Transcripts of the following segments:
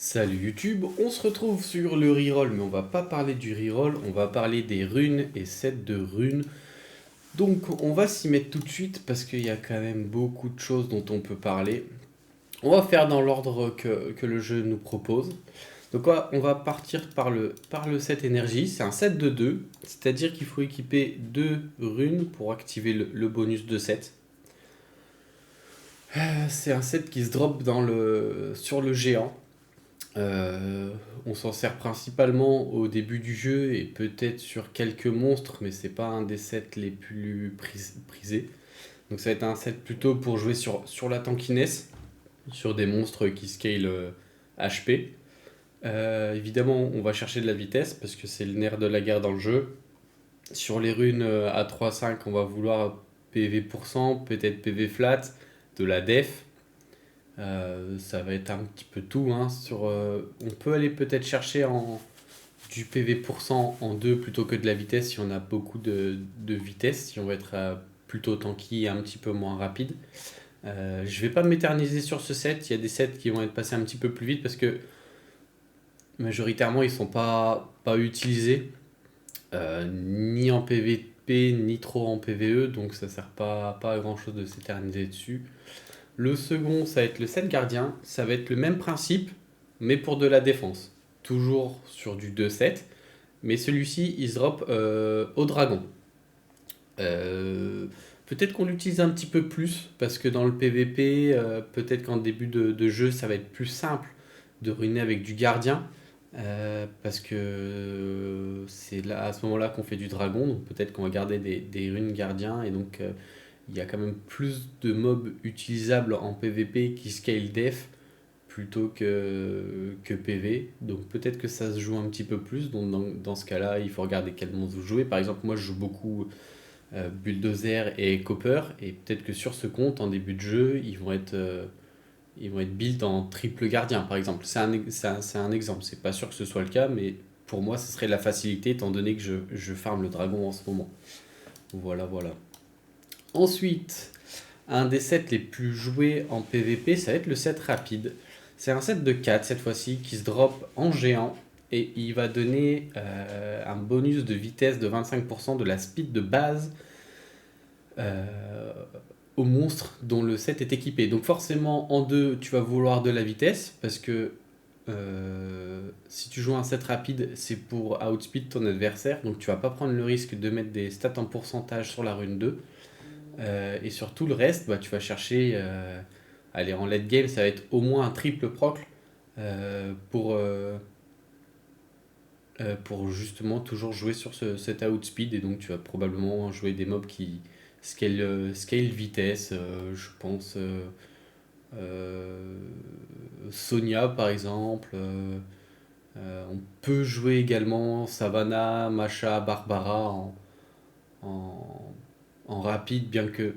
Salut YouTube, on se retrouve sur le reroll, mais on va pas parler du reroll, on va parler des runes et sets de runes. Donc on va s'y mettre tout de suite parce qu'il y a quand même beaucoup de choses dont on peut parler. On va faire dans l'ordre que le jeu nous propose. Donc on va partir par le set énergie, c'est un set de 2, c'est-à-dire qu'il faut équiper 2 runes pour activer le bonus de 7. C'est un set qui se drop sur le géant. On s'en sert principalement au début du jeu et peut-être sur quelques monstres, mais c'est pas un des sets les plus prisés. Donc ça va être un set plutôt pour jouer sur la tankiness, sur des monstres qui scale HP. Évidemment, on va chercher de la vitesse parce que c'est le nerf de la guerre dans le jeu. Sur les runes à 3-5, on va vouloir PV %, peut-être PV flat, de la def. Ça va être un petit peu tout, hein, on peut aller peut-être chercher du PV % en 2 plutôt que de la vitesse si on a beaucoup de vitesse, si on va être plutôt tanky et un petit peu moins rapide. Je vais pas m'éterniser sur ce set, il y a des sets qui vont être passés un petit peu plus vite parce que majoritairement ils sont pas utilisés, ni en PVP ni trop en PVE, donc ça sert pas à grand chose de s'éterniser dessus. Le second, ça va être le set gardien. Ça va être le même principe, mais pour de la défense. Toujours sur du 2-7. Mais celui-ci, il se drop au dragon. Euh, Peut-être qu'on l'utilise un petit peu plus, parce que dans le PVP, peut-être qu'en début de jeu, ça va être plus simple de ruiner avec du gardien. Parce que c'est là, à ce moment-là qu'on fait du dragon, donc peut-être qu'on va garder des runes gardiens, et donc il y a quand même plus de mobs utilisables en PvP qui scale def plutôt que PV. Donc peut-être que ça se joue un petit peu plus. Donc dans ce cas-là, il faut regarder quel monstre vous jouez. Par exemple, moi je joue beaucoup Bulldozer et Copper. Et peut-être que sur ce compte, en début de jeu, ils vont être build en triple gardien, par exemple. C'est un exemple. C'est pas sûr que ce soit le cas, mais pour moi, ce serait la facilité étant donné que je farm le dragon en ce moment. Voilà, voilà. Ensuite, un des sets les plus joués en PvP, ça va être le set rapide. C'est un set de 4 cette fois-ci qui se drop en géant et il va donner un bonus de vitesse de 25% de la speed de base euh, au monstre dont le set est équipé. Donc forcément en 2 tu vas vouloir de la vitesse parce que si tu joues un set rapide c'est pour outspeed ton adversaire, donc tu vas pas prendre le risque de mettre des stats en pourcentage sur la rune 2. Et sur tout le reste, bah, tu vas chercher. Allez, en late game, ça va être au moins un triple proc pour justement toujours jouer sur cet outspeed. Et donc, tu vas probablement jouer des mobs qui scale vitesse. Je pense euh, Sonia par exemple. On peut jouer également Savannah, Masha, Barbara en, en rapide, bien que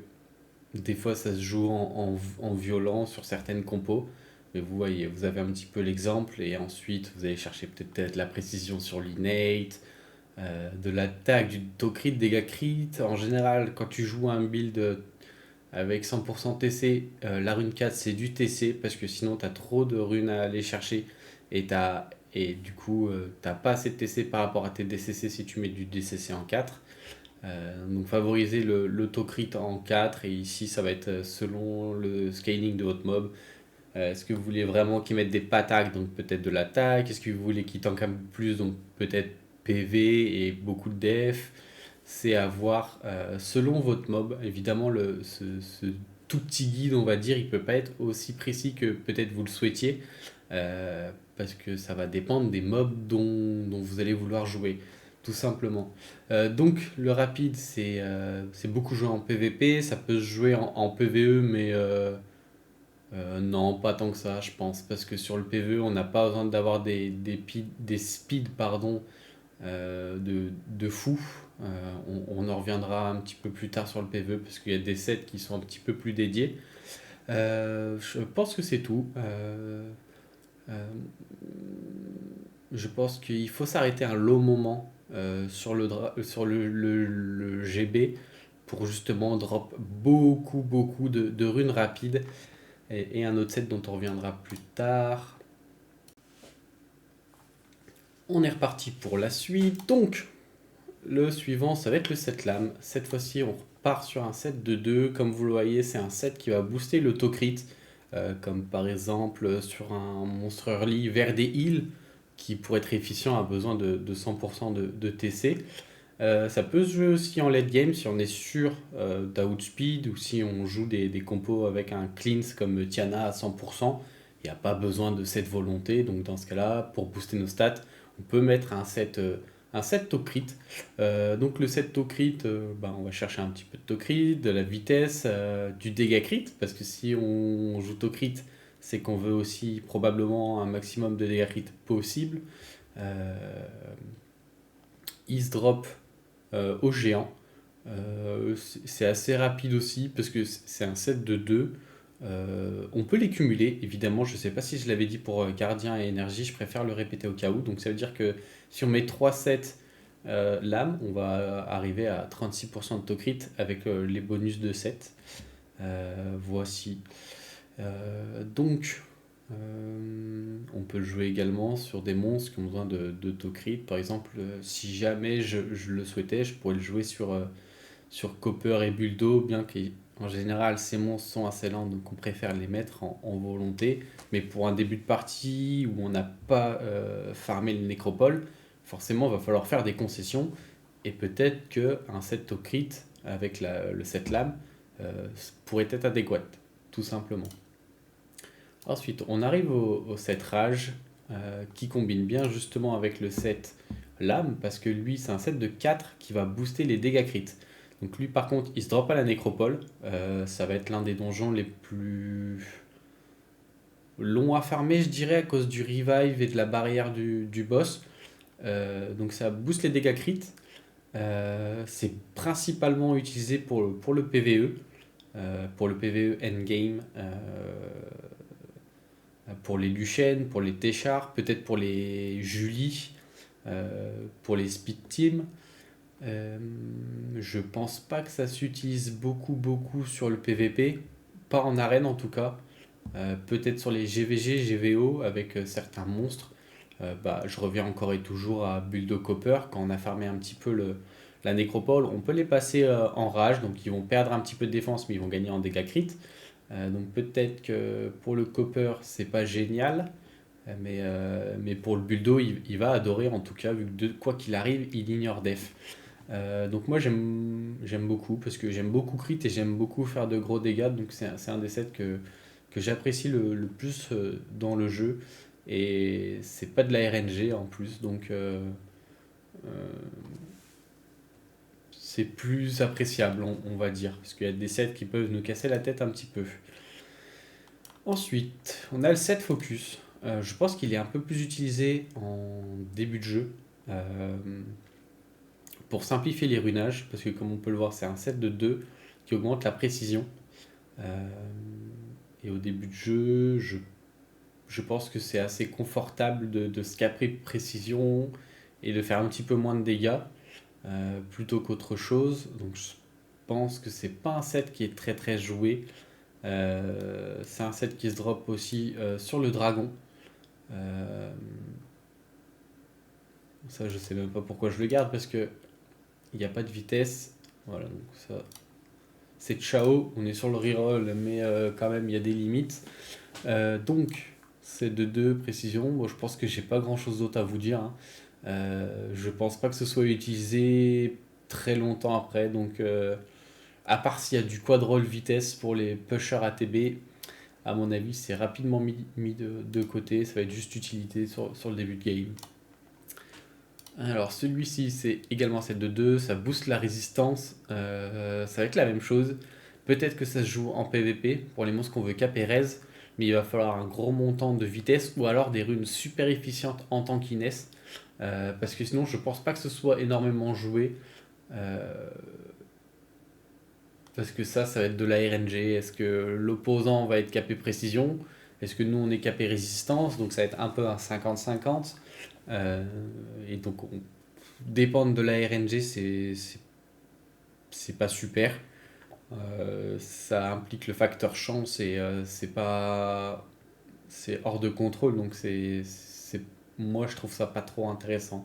des fois, ça se joue en violent sur certaines compos. Mais vous voyez, vous avez un petit peu l'exemple. Et ensuite, vous allez chercher peut-être la précision sur l'innate, de l'attaque, du taux crit, dégâts crit. En général, quand tu joues un build avec 100% TC, la rune 4, c'est du TC. Parce que sinon, tu as trop de runes à aller chercher. Et du coup, t'as pas assez de TC par rapport à tes DCC si tu mets du DCC en 4. Donc favoriser l'autocrit en 4 et ici ça va être selon le scaling de votre mob. Est-ce que vous voulez vraiment qu'ils mettent des pataques, donc peut-être de l'attaque? Est-ce que vous voulez qu'ils tankent un peu plus, donc peut-être PV et beaucoup de def? C'est à voir selon votre mob. Évidemment, ce tout petit guide, on va dire, il peut pas être aussi précis que peut-être vous le souhaitiez, parce que ça va dépendre des mobs dont vous allez vouloir jouer, tout simplement. Donc le rapide, c'est beaucoup joué en PvP, ça peut se jouer en PvE, mais non, pas tant que ça, je pense, parce que sur le PvE, on n'a pas besoin d'avoir des speeds pardon, de fou. On en reviendra un petit peu plus tard sur le PvE, parce qu'il y a des sets qui sont un petit peu plus dédiés. Je pense que c'est tout. Euh, je pense qu'il faut s'arrêter un long moment sur le GB pour justement drop beaucoup de runes rapides et un autre set dont on reviendra plus tard. On est reparti pour la suite. Donc, le suivant, ça va être le set lame. Cette fois-ci, on repart sur un set de 2. Comme vous le voyez, c'est un set qui va booster l'autocrit. Comme par exemple sur un monstre early vers des heals qui, pour être efficient, a besoin de 100% de TC. Ça peut se jouer aussi en late game si on est sûr d'outspeed ou si on joue des compos avec un cleanse comme Tiana à 100%. Il n'y a pas besoin de cette volonté. Donc dans ce cas-là, pour booster nos stats, on peut mettre un set to crit. Donc le set to crit, on va chercher un petit peu de to crit, de la vitesse, du dégât crit. Parce que si on joue to crit, c'est qu'on veut aussi probablement un maximum de dégâts crit possible. Euh, Ease drop au géant. C'est assez rapide aussi parce que c'est un set de 2. On peut les cumuler, évidemment. Je ne sais pas si je l'avais dit pour gardien et énergie, je préfère le répéter au cas où. Donc ça veut dire que si on met 3 sets lames, on va arriver à 36% de to-crit avec les bonus de 7. Voici. Donc, on peut jouer également sur des monstres qui ont besoin de to-crit. Par exemple, si jamais je le souhaitais, je pourrais le jouer sur Copper et Buldo, bien qu'en général ces monstres sont assez lents, donc on préfère les mettre en volonté. Mais pour un début de partie où on n'a pas farmé le nécropole, forcément il va falloir faire des concessions. Et peut-être qu'un set to crit avec le set lame pourrait être adéquat, tout simplement. Ensuite, on arrive au set rage qui combine bien justement avec le set lame parce que lui c'est un set de 4 qui va booster les dégâts crit. Donc lui par contre il se drop à la nécropole. Ça va être l'un des donjons les plus longs à farmer je dirais à cause du revive et de la barrière du boss. Donc ça booste les dégâts crit. C'est principalement utilisé pour le PvE. Pour le PvE endgame. Pour les Luchen, pour les Téchar, peut-être pour les Julie, pour les Speed Team. Je pense pas que ça s'utilise beaucoup sur le PVP, pas en arène en tout cas. Peut-être sur les GVG, GVO avec certains monstres. Je reviens encore et toujours à Buldo Copper. Quand on a farmé un petit peu la nécropole, on peut les passer en rage, donc ils vont perdre un petit peu de défense, mais ils vont gagner en dégâts crit. Donc peut-être que pour le Copper, c'est pas génial, mais pour le Buldo, il va adorer en tout cas, vu que quoi qu'il arrive, il ignore def. Donc moi j'aime beaucoup, parce que j'aime beaucoup crit et j'aime beaucoup faire de gros dégâts, donc c'est un des sets que j'apprécie le plus dans le jeu, et c'est pas de la RNG en plus, donc euh, c'est plus appréciable, on va dire, parce qu'il y a des sets qui peuvent nous casser la tête un petit peu. Ensuite, on a le set focus. Je pense qu'il est un peu plus utilisé en début de jeu euh, pour simplifier les runages, parce que comme on peut le voir, c'est un set de 2 qui augmente la précision. Euh, et au début de jeu, je pense que c'est assez confortable de se caprer de précision et de faire un petit peu moins de dégâts plutôt qu'autre chose. Donc je pense que c'est pas un set qui est très joué. C'est un set qui se drop aussi sur le dragon. Euh, Ça, je sais même pas pourquoi je le garde parce que il n'y a pas de vitesse. Voilà, donc ça, c'est ciao. On est sur le reroll, mais quand même, il y a des limites. Donc, c'est de 2 précision. Bon, je pense que j'ai pas grand chose d'autre à vous dire, hein. Je pense pas que ce soit utilisé très longtemps après. Donc, à part s'il y a du quadroll vitesse pour les pushers ATB, à mon avis, c'est rapidement mis de côté. Ça va être juste utilité sur le début de game. Alors celui-ci c'est également set de 2, ça booste la résistance, ça va être la même chose. Peut-être que ça se joue en PvP pour les monstres qu'on veut cap et raise, mais il va falloir un gros montant de vitesse ou alors des runes super efficientes en tankiness. Parce que sinon je pense pas que ce soit énormément joué. euh, Parce que ça va être de la RNG. Est-ce que l'opposant va être capé précision? Est-ce que nous on est capé résistance? Donc ça va être un peu un 50-50. Euh, et donc dépendre de la RNG, c'est pas super. Ça implique le facteur chance et c'est pas c'est hors de contrôle, donc c'est moi je trouve ça pas trop intéressant.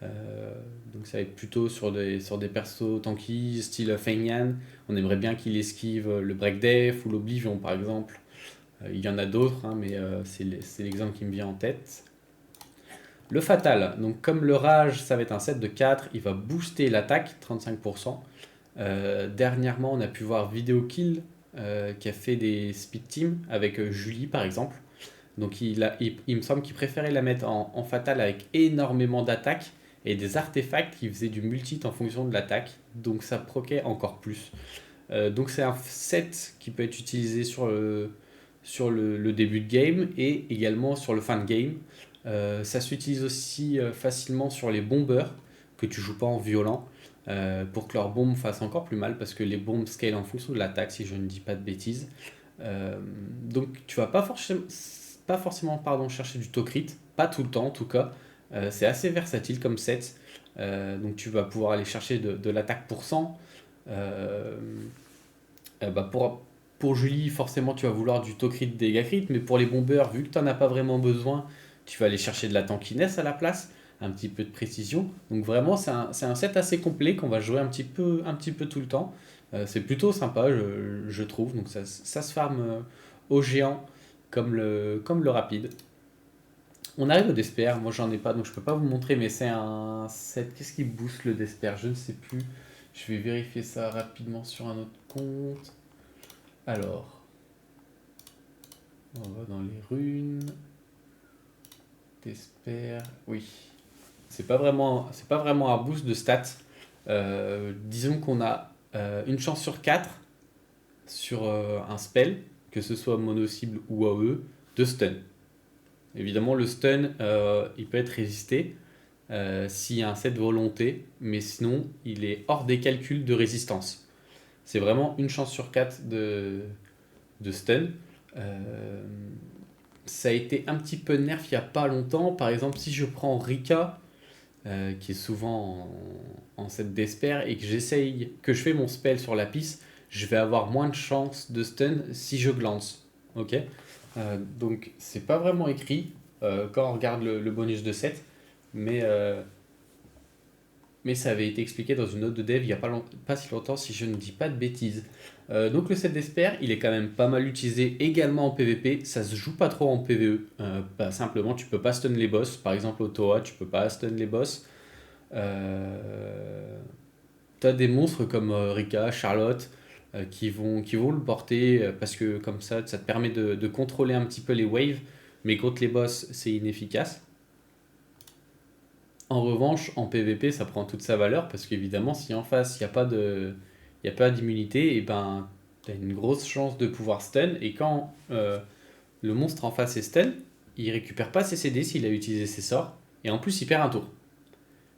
Euh, donc ça va être plutôt sur des persos tanky, style Feng Yan. On aimerait bien qu'il esquive le break def ou l'oblivion par exemple. Il y en a d'autres, hein, mais c'est l'exemple qui me vient en tête. Le fatal, donc comme le rage, ça va être un set de 4, il va booster l'attaque 35%. Dernièrement, on a pu voir Video Kill qui a fait des speed teams avec Julie par exemple. Donc il me semble qu'il préférait la mettre en fatal avec énormément d'attaques et des artefacts qui faisaient du multi en fonction de l'attaque. Donc ça proquait encore plus. Donc c'est un set qui peut être utilisé sur le début de game et également sur le fin de game. Ça s'utilise aussi facilement sur les bombeurs que tu joues pas en violent pour que leurs bombes fassent encore plus mal parce que les bombes scale en fonction de l'attaque si je ne dis pas de bêtises. Donc tu vas pas forcément chercher du taux crit, pas tout le temps en tout cas. C'est assez versatile comme set. Donc tu vas pouvoir aller chercher de l'attaque pour 100. Euh, pour Julie, forcément, tu vas vouloir du taux crit, dégâts crit, mais pour les bombeurs, vu que tu n'en as pas vraiment besoin, tu vas aller chercher de la tankiness à la place, un petit peu de précision. Donc vraiment, c'est un set assez complet qu'on va jouer un petit peu tout le temps. C'est plutôt sympa, je trouve. Donc ça se farme au géant comme le rapide. On arrive au Desper, moi j'en ai pas, donc je peux pas vous montrer, mais c'est un set. Qu'est-ce qui booste le Desper? Je ne sais plus. Je vais vérifier ça rapidement sur un autre compte. Alors, on va dans les runes. T'espères. Oui. C'est pas vraiment un boost de stats. Disons qu'on a une chance sur 4 sur un spell, que ce soit mono-cible ou AOE, de stun. Évidemment, le stun, il peut être résisté s'il y a un set volonté, mais sinon, il est hors des calculs de résistance. C'est vraiment une chance sur 4 de stun. Euh, Ça a été un petit peu nerf il n'y a pas longtemps. Par exemple, si je prends Rika, qui est souvent en set d'esper, et que je fais mon spell sur la piste, je vais avoir moins de chances de stun si je glance. Ok. Donc, c'est pas vraiment écrit quand on regarde le bonus de set, mais, euh, mais ça avait été expliqué dans une note de dev il n'y a pas si longtemps, si je ne dis pas de bêtises. Donc le set d'Esper, il est quand même pas mal utilisé également en PvP. Ça se joue pas trop en PvE. Simplement, tu peux pas stun les boss. Par exemple, au Toa, tu peux pas stun les boss. T'as des monstres comme Rika, Charlotte, qui vont le porter parce que comme ça te permet de contrôler un petit peu les waves. Mais contre les boss, c'est inefficace. En revanche, en PvP, ça prend toute sa valeur parce qu'évidemment, si en face, il y a pas d'immunité, et ben, tu as une grosse chance de pouvoir stun. Et quand le monstre en face est stun, il récupère pas ses CD s'il a utilisé ses sorts. Et en plus, il perd un tour.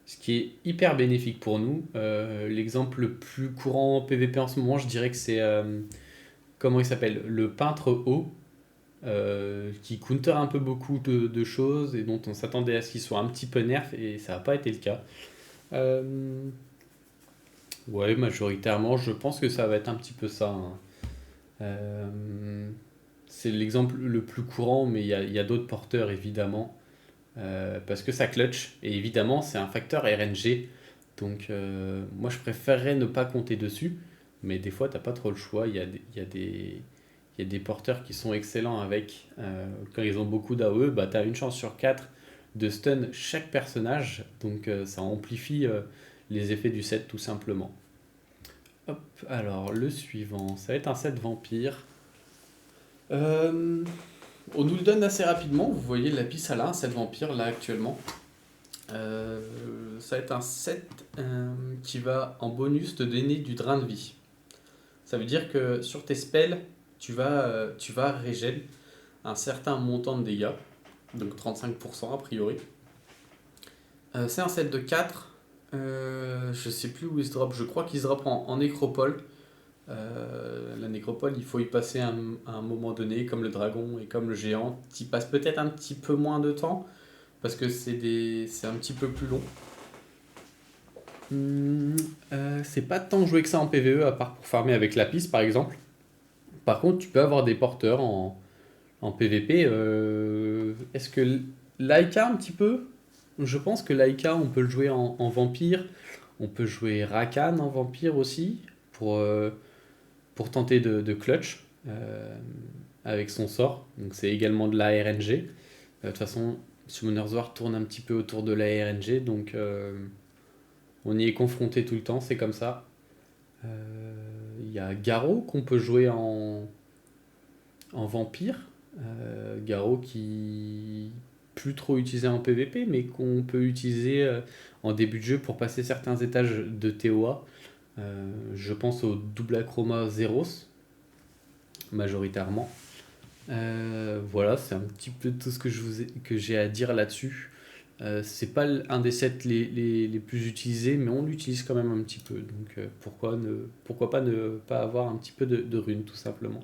Ce qui est hyper bénéfique pour nous. L'exemple le plus courant en PvP en ce moment, je dirais que c'est. Comment il s'appelle? Le peintre haut qui counter un peu beaucoup de choses et dont on s'attendait à ce qu'il soit un petit peu nerf et ça n'a pas été le cas. Euh, ouais, majoritairement, je pense que ça va être un petit peu ça, hein. Euh, c'est l'exemple le plus courant, mais il y a d'autres porteurs évidemment, parce que ça clutch et évidemment c'est un facteur RNG. Donc moi je préférerais ne pas compter dessus, mais des fois t'as pas trop le choix. Il y a des porteurs qui sont excellents avec. Quand ils ont beaucoup d'AOE, bah, tu as une chance sur 4 de stun chaque personnage. Donc ça amplifie les effets du set tout simplement. Hop, alors le suivant, ça va être un set vampire. Euh, on nous le donne assez rapidement. Vous voyez la piste à là, un set vampire là actuellement. Euh, Ça va être un set qui va en bonus te donner du drain de vie. Ça veut dire que sur tes spells, tu vas régène un certain montant de dégâts, donc 35% a priori. C'est un set de 4. Je sais plus où il se drop, je crois qu'il se drop en nécropole. La nécropole, il faut y passer à un moment donné, comme le dragon et comme le géant. Tu y passes peut-être un petit peu moins de temps, parce que c'est un petit peu plus long. C'est pas tant joué que ça en PvE, à part pour farmer avec la piste par exemple. Par contre, tu peux avoir des porteurs en PvP. Est-ce que Laika un petit peu. Je pense que Laika, on peut le jouer en vampire. On peut jouer Rakan en vampire aussi pour, euh, pour tenter de clutch avec son sort. Donc c'est également de la RNG. De toute façon, Summoner's War tourne un petit peu autour de la RNG, donc on y est confronté tout le temps, c'est comme ça. Il y a Garo qu'on peut jouer en vampire. Garo qui plus trop utilisé en PvP, mais qu'on peut utiliser en début de jeu pour passer certains étages de TOA. Je pense au double acroma Zeros, majoritairement. Voilà, c'est un petit peu tout ce que j'ai à dire là-dessus. C'est pas un des sets les plus utilisés, mais on l'utilise quand même un petit peu. Donc pourquoi pas ne pas avoir un petit peu de runes, tout simplement.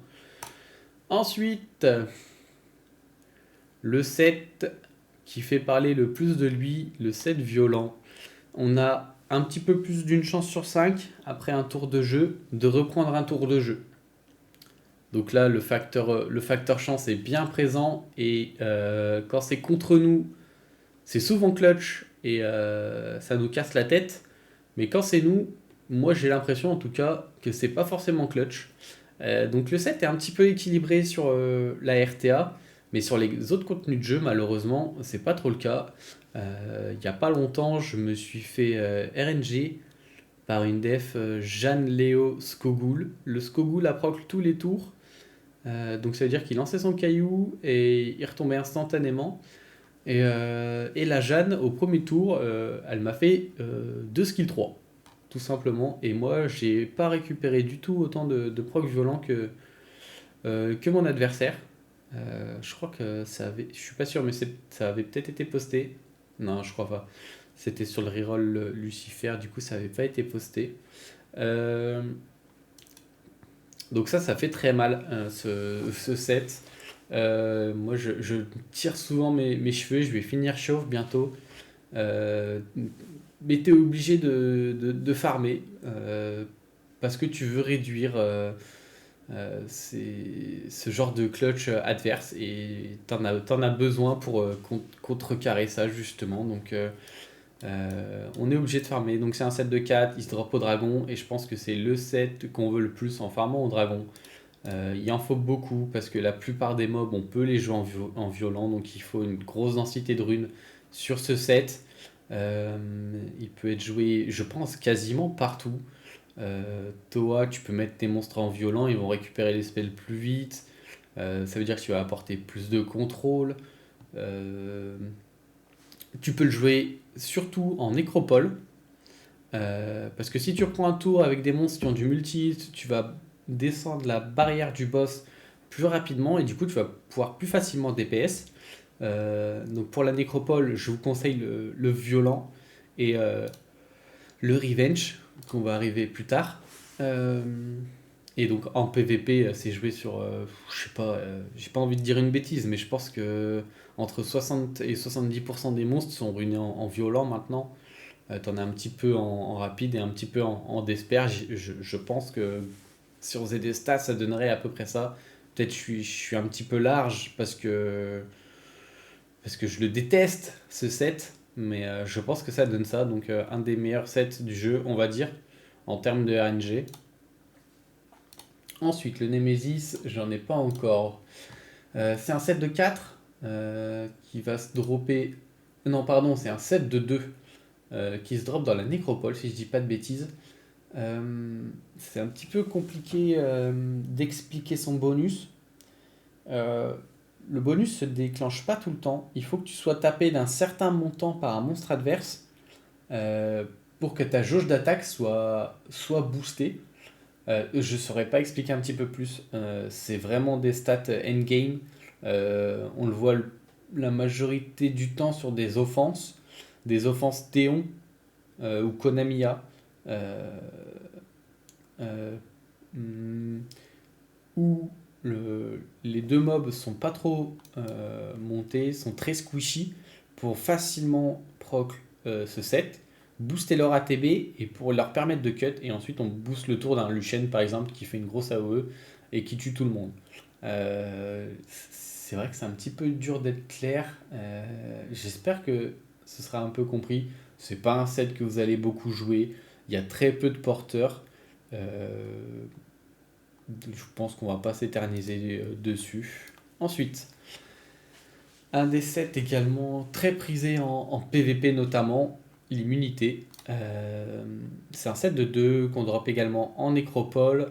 Ensuite, le set qui fait parler le plus de lui, le set violent. On a un petit peu plus d'une chance sur 5 après un tour de jeu, de reprendre un tour de jeu. Donc là, le facteur chance est bien présent et quand c'est contre nous, c'est souvent clutch et ça nous casse la tête. Mais quand c'est nous, moi j'ai l'impression en tout cas que c'est pas forcément clutch. Donc le set est un petit peu équilibré sur la RTA, mais sur les autres contenus de jeu, malheureusement, c'est pas trop le cas. Il y a pas longtemps, je me suis fait RNG par une def Jeanne Léo Skogul. Le Skogul approche tous les tours. Donc ça veut dire qu'il lançait son caillou et il retombait instantanément. Et la Jeanne, au premier tour, elle m'a fait 2 skill 3, tout simplement. Et moi, j'ai pas récupéré du tout autant de proc violent que mon adversaire. Je crois que ça avait. Je suis pas sûr, mais ça avait peut-être été posté. Non, je crois pas. C'était sur le reroll Lucifer, du coup, ça avait pas été posté. Euh, donc ça fait très mal, ce set. Moi, je tire souvent mes cheveux, je vais finir chauve bientôt. Euh, mais tu es obligé de farmer parce que tu veux réduire ce genre de clutch adverse et t'en as besoin pour contrecarrer ça justement. Donc on est obligé de farmer. Donc c'est un set de 4, il se drop au dragon et je pense que c'est le set qu'on veut le plus en farmant au dragon. Il en faut beaucoup parce que la plupart des mobs on peut les jouer en violent, donc il faut une grosse densité de runes sur ce set. Euh, il peut être joué, je pense, quasiment partout. Toa, tu peux mettre tes monstres en violent, ils vont récupérer les spells plus vite. Ça veut dire que tu vas apporter plus de contrôle. Euh, Tu peux le jouer surtout en nécropole. Parce que si tu reprends un tour avec des monstres qui ont du multi, tu vas descendre la barrière du boss plus rapidement et du coup tu vas pouvoir plus facilement DPS. Donc pour la nécropole, je vous conseille le violent et le revenge qu'on va arriver plus tard. Euh, et donc en PvP, c'est joué sur, je sais pas, j'ai pas envie de dire une bêtise, mais je pense que entre 60 et 70% des monstres sont ruinés en violent maintenant. T'en as un petit peu en rapide et un petit peu en desper. Je pense que si on faisait des stats, ça donnerait à peu près ça. Peut-être je suis un petit peu large parce que je le déteste ce set, mais je pense que ça donne ça. Donc un des meilleurs sets du jeu, on va dire, en termes de RNG. Ensuite, le Nemesis, j'en ai pas encore. C'est un set de 4 qui va se dropper. Non, pardon, c'est un set de 2 qui se drop dans la nécropole, si je dis pas de bêtises. C'est un petit peu compliqué d'expliquer son bonus. Euh, le bonus se déclenche pas tout le temps. Il faut que tu sois tapé d'un certain montant par un monstre adverse euh, pour que ta jauge d'attaque soit boostée. Je ne saurais pas expliquer un petit peu plus. C'est vraiment des stats endgame. On le voit la majorité du temps sur des offenses Théon ou Konamiya. Euh, euh, hmm, où les deux mobs sont pas trop montés, sont très squishy pour facilement proc ce set, booster leur ATB et pour leur permettre de cut. Et ensuite, on booste le tour d'un Lucian par exemple qui fait une grosse AOE et qui tue tout le monde. Euh, c'est vrai que c'est un petit peu dur d'être clair. J'espère que ce sera un peu compris. C'est pas un set que vous allez beaucoup jouer. Il y a très peu de porteurs. Euh, je pense qu'on va pas s'éterniser dessus. Ensuite, un des sets également très prisé en PvP notamment, l'immunité. C'est un set de 2 qu'on drop également en nécropole.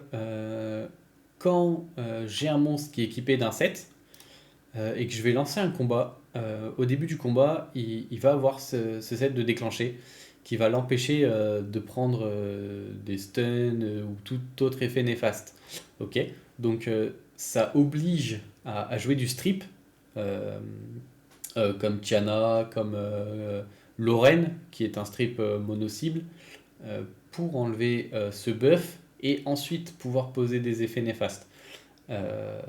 Quand j'ai un monstre qui est équipé d'un set et que je vais lancer un combat, au début du combat, il va avoir ce set de déclencher qui va l'empêcher de prendre des stuns ou tout autre effet néfaste. Ok. Donc ça oblige à jouer du strip. euh, Comme Tiana, comme Lorraine, qui est un strip mono-cible, pour enlever ce buff et ensuite pouvoir poser des effets néfastes. Euh,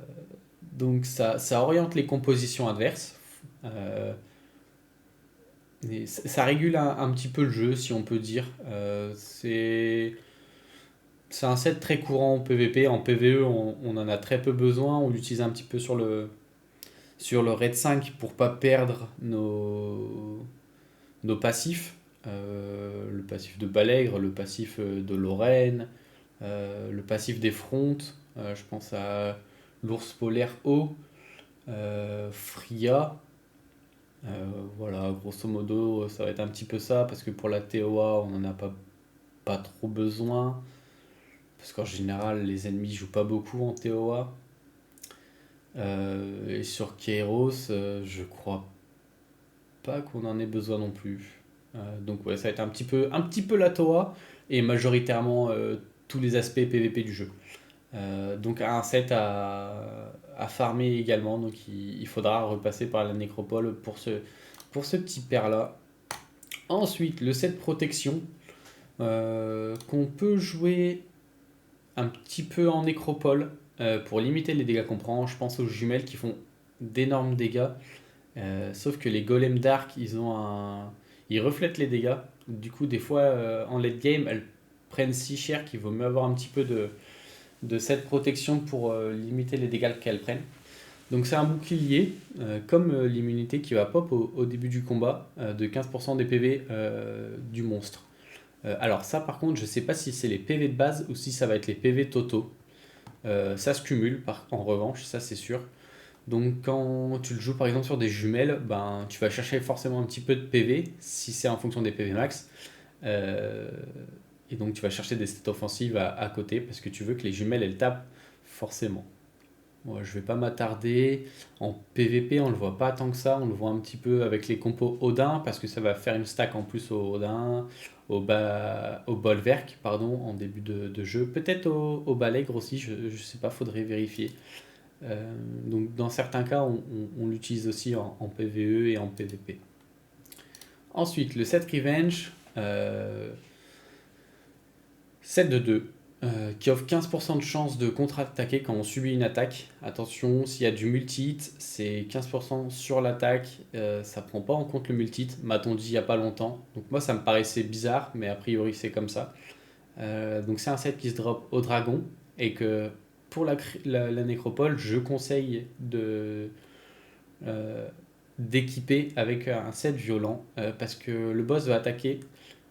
donc ça oriente les compositions adverses. Euh, et ça régule un petit peu le jeu, si on peut dire. C'est un set très courant en PvP. En PvE, on en a très peu besoin. On l'utilise un petit peu sur le raid 5 pour pas perdre nos passifs. Le passif de Balègre, le passif de Lorraine, le passif des frontes. Je pense à l'ours polaire haut, Fria. Voilà, grosso modo, ça va être un petit peu ça, parce que pour la TOA, on n'en a pas trop besoin. Parce qu'en général, les ennemis jouent pas beaucoup en TOA. Et sur Kairos, je crois pas qu'on en ait besoin non plus. Donc ouais, ça va être un petit peu la TOA et majoritairement tous les aspects PVP du jeu. Donc un set à farmer également, donc il faudra repasser par la nécropole pour ce petit pair là. Ensuite, le set protection qu'on peut jouer un petit peu en nécropole pour limiter les dégâts qu'on prend. Je pense aux jumelles qui font d'énormes dégâts. Sauf que les golems dark, ils reflètent les dégâts. Du coup, des fois, en late game, elles prennent si cher qu'il vaut mieux avoir un petit peu de cette protection pour limiter les dégâts qu'elles prennent. Donc c'est un bouclier, comme l'immunité qui va pop au début du combat, de 15% des PV du monstre. Alors ça par contre, je sais pas si c'est les PV de base ou si ça va être les PV totaux. Ça se cumule en revanche, ça c'est sûr. Donc quand tu le joues par exemple sur des jumelles, ben, tu vas chercher forcément un petit peu de PV, si c'est en fonction des PV max. Euh, et donc tu vas chercher des stats offensives à côté, parce que tu veux que les jumelles elles tapent forcément. Moi, je vais pas m'attarder. En PVP, on le voit pas tant que ça. On le voit un petit peu avec les compos Odin, parce que ça va faire une stack en plus au Odin, au Bolverk, pardon, en début de jeu. Peut-être au Balègre aussi, je sais pas, faudrait vérifier. Donc dans certains cas, on l'utilise aussi en PvE et en PvP. Ensuite, le set Revenge, 7 de 2, qui offre 15% de chance de contre-attaquer quand on subit une attaque. Attention, s'il y a du multi-hit, c'est 15% sur l'attaque, ça prend pas en compte le multi-hit, m'a-t-on dit il y a pas longtemps. Donc moi ça me paraissait bizarre, mais a priori c'est comme ça. Donc c'est un set qui se drop au dragon, et que pour la nécropole, je conseille euh, d'équiper avec un set violent, parce que le boss va attaquer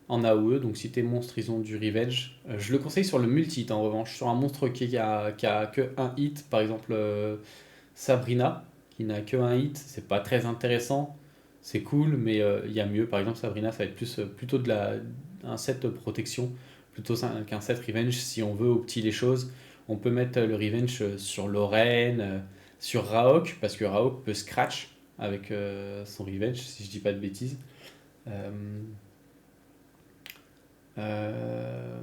en AOE, donc si tes monstres ils ont du revenge, je le conseille sur le multi-hit en revanche. Sur un monstre qui a que un hit, par exemple Sabrina, qui n'a que un hit, c'est pas très intéressant, c'est cool, mais il y a mieux. Par exemple, Sabrina, ça va être plutôt un set de protection plutôt qu'un set revenge. Si on veut opti les choses, on peut mettre le revenge sur Lorraine, sur Raok, parce que Raok peut scratch avec son revenge, si je dis pas de bêtises. Euh, euh,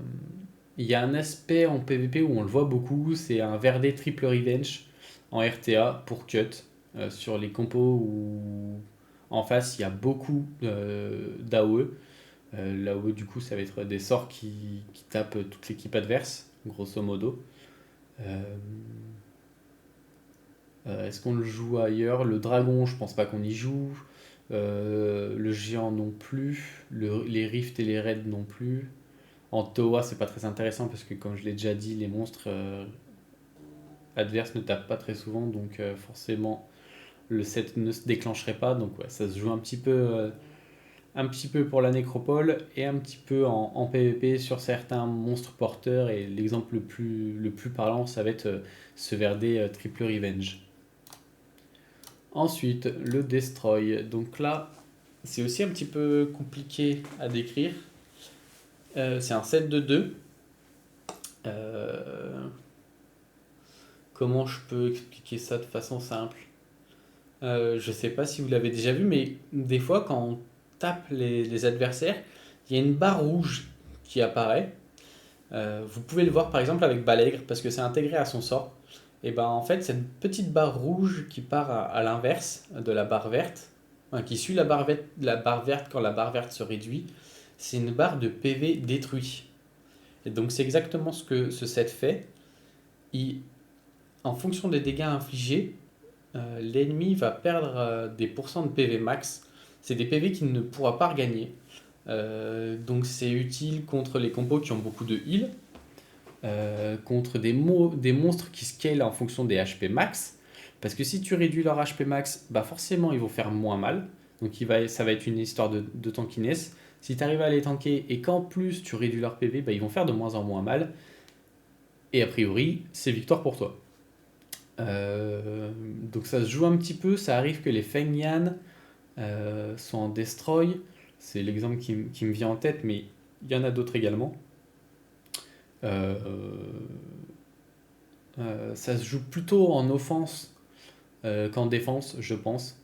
Il y a un aspect en PvP où on le voit beaucoup, c'est un Verdé triple revenge en RTA pour cut, sur les compos où en face il y a beaucoup d'AOE. L'AOE du coup ça va être des sorts qui tapent toute l'équipe adverse, grosso modo. Euh, Est-ce qu'on le joue ailleurs? Le dragon, je pense pas qu'on y joue. Le géant non plus. Les rifts et les raids non plus. En Toa, c'est pas très intéressant parce que, comme je l'ai déjà dit, les monstres adverses ne tapent pas très souvent, donc forcément, le set ne se déclencherait pas. Donc ouais, ça se joue un petit peu pour la nécropole et un petit peu en PvP sur certains monstres porteurs. Et l'exemple le plus parlant, ça va être ce Verdé Triple Revenge. Ensuite, le Destroy. Donc là, c'est aussi un petit peu compliqué à décrire. C'est un set de 2. Comment je peux expliquer ça de façon simple? Je sais pas si vous l'avez déjà vu, mais des fois, quand on tape les adversaires, il y a une barre rouge qui apparaît. Vous pouvez le voir par exemple avec Balègre, parce que c'est intégré à son sort. Et ben en fait, cette petite barre rouge qui part à l'inverse de la barre verte, enfin, qui suit la barre verte quand la barre verte se réduit, c'est une barre de PV détruit. Et donc c'est exactement ce que ce set fait. Il, En fonction des dégâts infligés, l'ennemi va perdre des pourcents de PV max. C'est des PV qu'il ne pourra pas regagner. Donc c'est utile contre les compos qui ont beaucoup de heal, contre des monstres qui scalent en fonction des HP max. Parce que si tu réduis leur HP max, bah forcément ils vont faire moins mal. Donc ça va être une histoire de tankiness. Si tu arrives à les tanker et qu'en plus tu réduis leur PV, bah ils vont faire de moins en moins mal. Et a priori, c'est victoire pour toi. Donc ça se joue un petit peu. Ça arrive que les Feng Yan sont en destroy. C'est l'exemple qui me vient en tête, mais il y en a d'autres également. Euh, Ça se joue plutôt en offense qu'en défense, je pense.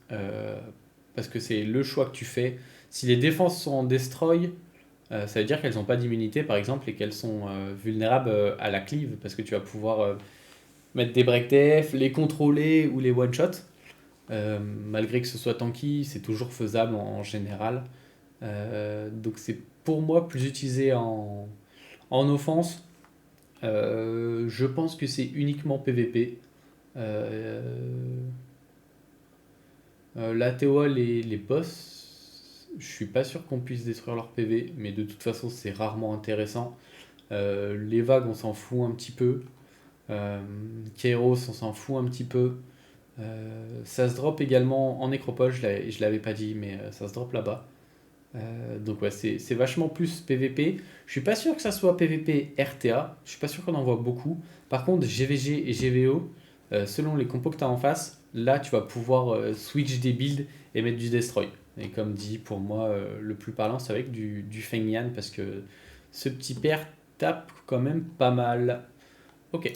Parce que c'est le choix que tu fais. Si les défenses sont en destroy, ça veut dire qu'elles n'ont pas d'immunité, par exemple, et qu'elles sont vulnérables à la cleave, parce que tu vas pouvoir mettre des break def, les contrôler ou les one-shot. Malgré que ce soit tanky, c'est toujours faisable en général. Donc c'est pour moi plus utilisé en offense. Je pense que c'est uniquement PVP. Euh, la TOA, les boss, je suis pas sûr qu'on puisse détruire leur PV, mais de toute façon c'est rarement intéressant. Les vagues, on s'en fout un petit peu. Kairos, on s'en fout un petit peu. Ça se drop également en nécropole, je l'avais pas dit, mais ça se drop là-bas. Donc ouais, c'est vachement plus PVP. Je suis pas sûr que ça soit PVP RTA, je suis pas sûr qu'on en voit beaucoup. Par contre, GVG et GVO, selon les compos que tu as en face, là tu vas pouvoir switch des builds et mettre du destroy. Et comme dit, pour moi, le plus parlant, c'est avec du Feng Yan parce que ce petit père tape quand même pas mal. Ok.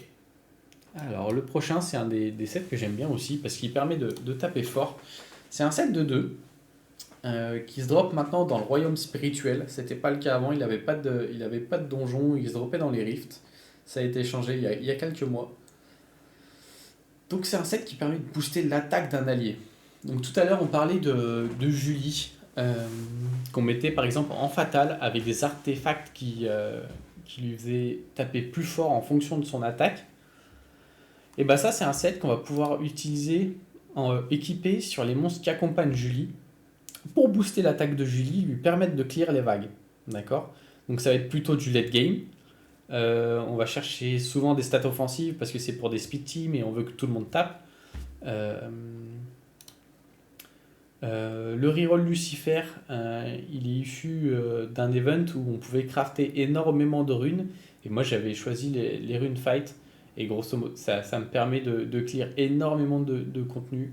Alors le prochain, c'est un des sets que j'aime bien aussi parce qu'il permet de taper fort. C'est un set de 2 qui se drop maintenant dans le royaume spirituel. C'était pas le cas avant, il avait pas de donjon, il se dropait dans les rifts. Ça a été changé il y a quelques mois. Donc c'est un set qui permet de booster l'attaque d'un allié. Donc tout à l'heure on parlait de Julie, qu'on mettait par exemple en fatal avec des artefacts qui lui faisaient taper plus fort en fonction de son attaque. Et bah ça c'est un set qu'on va pouvoir utiliser équipé sur les monstres qui accompagnent Julie pour booster l'attaque de Julie, lui permettre de clear les vagues. D'accord. Donc ça va être plutôt du late game. On va chercher souvent des stats offensives parce que c'est pour des speed teams et on veut que tout le monde tape. Le reroll Lucifer, il est issu d'un event où on pouvait crafter énormément de runes. Et moi j'avais choisi les runes fight. Et grosso modo, ça me permet de clear énormément de contenu.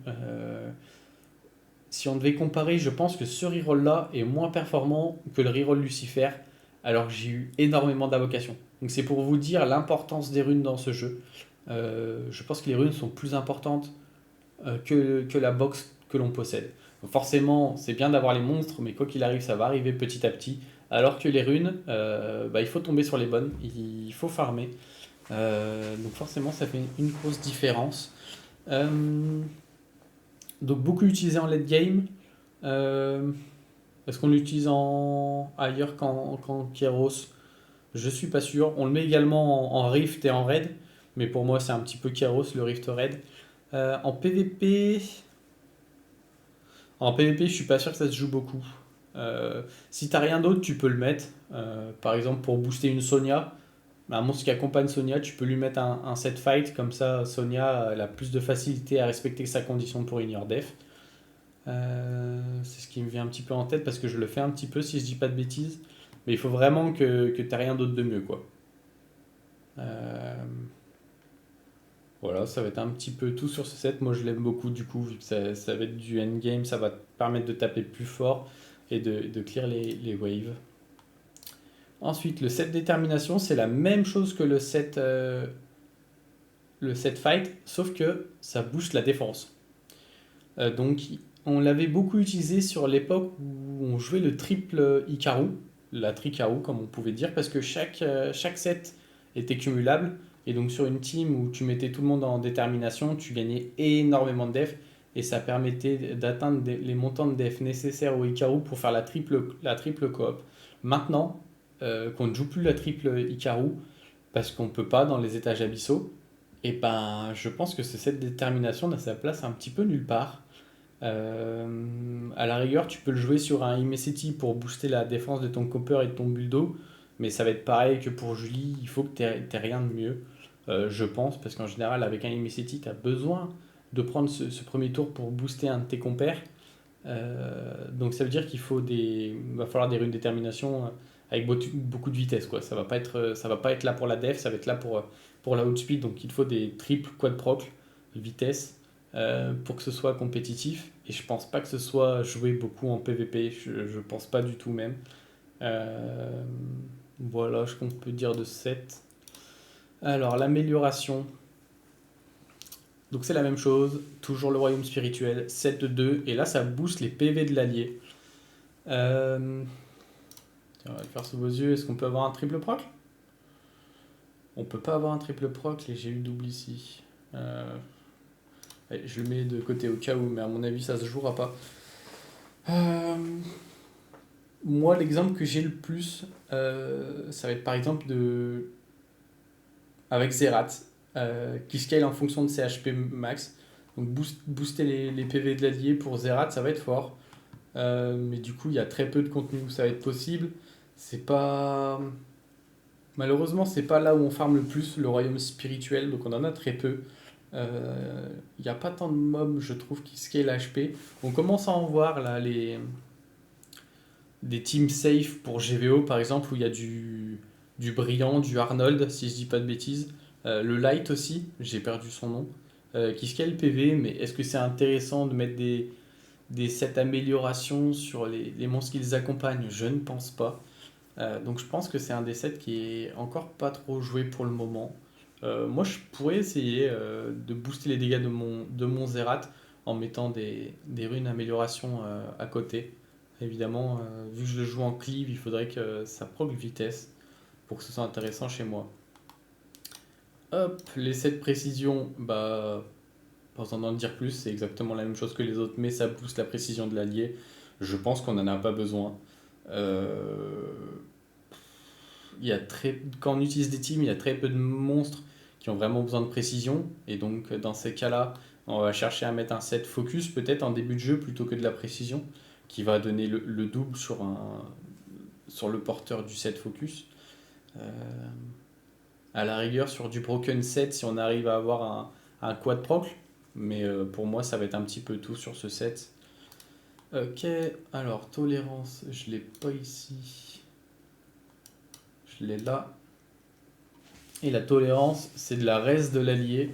Si on devait comparer, je pense que ce reroll là est moins performant que le reroll Lucifer, alors que j'ai eu énormément d'invocations. Donc c'est pour vous dire l'importance des runes dans ce jeu. Je pense que les runes sont plus importantes que la box que l'on possède. Donc forcément, c'est bien d'avoir les monstres, mais quoi qu'il arrive, ça va arriver petit à petit. Alors que les runes, il faut tomber sur les bonnes, il faut farmer. Donc forcément, ça fait une grosse différence. Donc beaucoup utilisé en late game. Est-ce qu'on l'utilise ailleurs qu'en Kairos? Je suis pas sûr. On le met également en Rift et en Raid. Mais pour moi, c'est un petit peu Kairos, le Rift Raid. En PvP... En PvP, je suis pas sûr que ça se joue beaucoup. Si t'as rien d'autre, tu peux le mettre. Par exemple, pour booster une Sonia, un monstre qui accompagne Sonia, tu peux lui mettre un set fight, comme ça Sonia elle a plus de facilité à respecter sa condition pour Ignore Def. C'est ce qui me vient un petit peu en tête parce que je le fais un petit peu si je dis pas de bêtises. Mais il faut vraiment que tu rien d'autre de mieux, quoi. Euh, voilà, ça va être un petit peu tout sur ce set. Moi je l'aime beaucoup du coup, vu que ça va être du endgame, ça va te permettre de taper plus fort et de clear les waves. Ensuite, le set détermination, c'est la même chose que le set fight, sauf que ça booste la défense. Donc, on l'avait beaucoup utilisé sur l'époque où on jouait le triple Ikaru, la Trikaru comme on pouvait dire, parce que chaque set était cumulable. Et donc, sur une team où tu mettais tout le monde en détermination, tu gagnais énormément de def. Et ça permettait d'atteindre les montants de def nécessaires au Ikaru pour faire la triple coop. Maintenant, qu'on ne joue plus la triple Ikaru, parce qu'on ne peut pas dans les étages abyssaux, et ben, je pense que cette détermination a sa place un petit peu nulle part. À la rigueur, tu peux le jouer sur un Imeseti pour booster la défense de ton Copper et de ton Buldo, mais ça va être pareil que pour Julie, il faut que tu aies rien de mieux, je pense, parce qu'en général, avec un Imeseti, tu as besoin de prendre ce premier tour pour booster un de tes compères. Donc ça veut dire va falloir des runes de détermination avec beaucoup de vitesse, quoi. Ça va pas être là pour la def, ça va être là pour la outspeed, donc il faut des triples quad proc vitesse pour que ce soit compétitif. Et je pense pas que ce soit joué beaucoup en PvP, je pense pas du tout même. Euh, voilà ce qu'on peut dire de 7. Alors l'amélioration, donc c'est la même chose, toujours le royaume spirituel, 7 de 2, et là ça booste les PV de l'allié. Tiens, on va le faire sous vos yeux, est-ce qu'on peut avoir un triple proc? On peut pas avoir un triple proc, les j'ai eu double ici. Allez, je le mets de côté au cas où, mais à mon avis ça se jouera pas. Euh, Moi, l'exemple que j'ai le plus, ça va être par exemple avec Zerat, qui scale en fonction de ses HP max. Donc booster les PV de l'allié pour Zerat, ça va être fort. Mais du coup, il y a très peu de contenu où ça va être possible. C'est pas. Malheureusement, c'est pas là où on farm le plus le royaume spirituel, donc on en a très peu. Il n'y a pas tant de mobs, je trouve, qui scale HP. On commence à en voir là, des teams safe pour GVO par exemple, où il y a du Brillant, du Arnold, si je dis pas de bêtises. Le Light aussi, j'ai perdu son nom, qui scale PV, mais est-ce que c'est intéressant de mettre des sets améliorations sur les monstres qui les accompagnent? Je ne pense pas. Donc je pense que c'est un des sets qui est encore pas trop joué pour le moment. Moi je pourrais essayer de booster les dégâts de mon Zerat en mettant des runes amélioration à côté. Évidemment, vu que je le joue en cleave, il faudrait que ça proc vitesse pour que ce soit intéressant chez moi. Hop, les sets précision, bah, pas besoin d'en dire plus, c'est exactement la même chose que les autres, mais ça booste la précision de l'allié. Je pense qu'on n'en a pas besoin. Euh, Quand on utilise des teams, il y a très peu de monstres qui ont vraiment besoin de précision. Et donc, dans ces cas-là, on va chercher à mettre un set focus, peut-être en début de jeu, plutôt que de la précision, qui va donner le double sur le porteur du set focus. Euh, à la rigueur, sur du broken set, si on arrive à avoir un quad proc. Mais pour moi, ça va être un petit peu tout sur ce set. Ok, alors tolérance, je l'ai pas ici. Je l'ai là. Et la tolérance, c'est de la res de l'allié.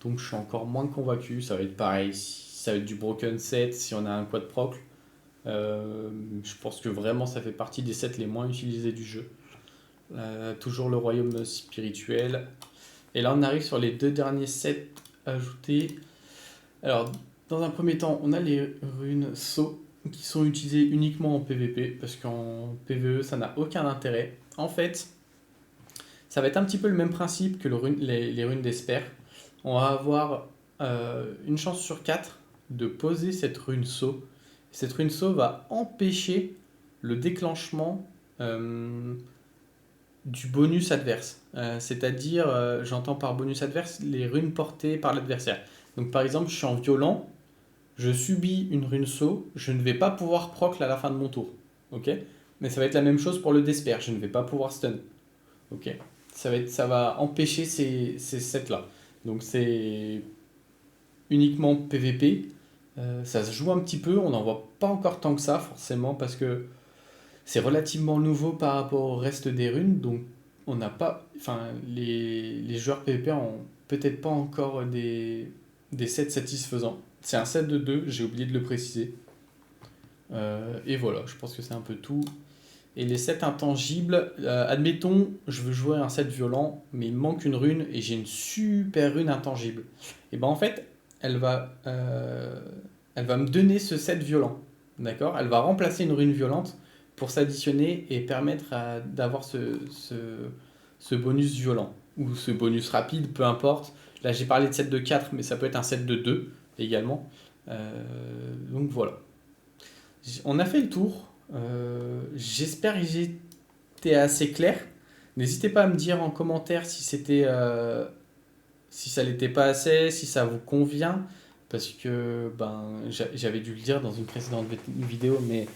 Donc je suis encore moins convaincu. Ça va être pareil. Ça va être du broken set si on a un quad proc. Je pense que vraiment ça fait partie des sets les moins utilisés du jeu. Toujours le royaume spirituel. Et là on arrive sur les deux derniers sets ajoutés. Alors dans un premier temps on a les runes Sceau qui sont utilisées uniquement en PvP parce qu'en PvE ça n'a aucun intérêt. En fait ça va être un petit peu le même principe que les runes d'Esper. On va avoir une chance sur 4 de poser cette rune Sceau. Cette rune Sceau va empêcher le déclenchement du bonus adverse. C'est-à-dire, j'entends par bonus adverse les runes portées par l'adversaire. Donc par exemple, je suis en violent, je subis une rune Sceau, je ne vais pas pouvoir proc à la fin de mon tour. Ok. Mais ça va être la même chose pour le Desper, je ne vais pas pouvoir stun. Ok. ça va empêcher ces sets-là. Donc c'est uniquement PVP. Ça se joue un petit peu, on n'en voit pas encore tant que ça forcément parce que c'est relativement nouveau par rapport au reste des runes, donc on n'a pas, enfin les joueurs PVP ont peut-être pas encore des sets satisfaisants. C'est un set de 2, j'ai oublié de le préciser. Et voilà, je pense que c'est un peu tout. Et les sets intangibles, admettons, je veux jouer un set violent, mais il me manque une rune et j'ai une super rune intangible. Et ben en fait, elle va me donner ce set violent. D'accord? Elle va remplacer une rune violente pour s'additionner et permettre d'avoir ce bonus violent. Ou ce bonus rapide, peu importe. Là, j'ai parlé de set de 4, mais ça peut être un set de 2 également. Donc voilà. On a fait le tour. J'espère que j'ai été assez clair. N'hésitez pas à me dire en commentaire si ça l'était pas assez, si ça vous convient, parce que j'avais dû le dire dans une précédente vidéo, mais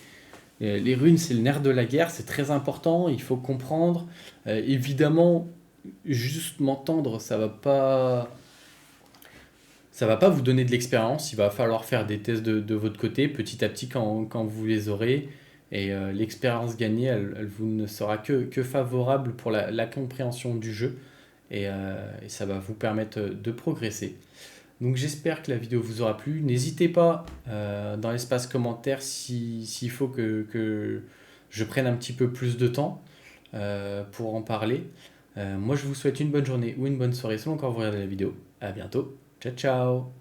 les runes c'est le nerf de la guerre, c'est très important, il faut comprendre. Évidemment, juste m'entendre, ça va pas vous donner de l'expérience, il va falloir faire des tests de votre côté petit à petit quand vous les aurez. Et l'expérience gagnée, elle vous ne sera que favorable pour la compréhension du jeu. Et ça va vous permettre de progresser. Donc j'espère que la vidéo vous aura plu. N'hésitez pas dans l'espace commentaire s'il faut que je prenne un petit peu plus de temps pour en parler. Moi je vous souhaite une bonne journée ou une bonne soirée selon quand vous regardez la vidéo. À bientôt. Ciao ciao.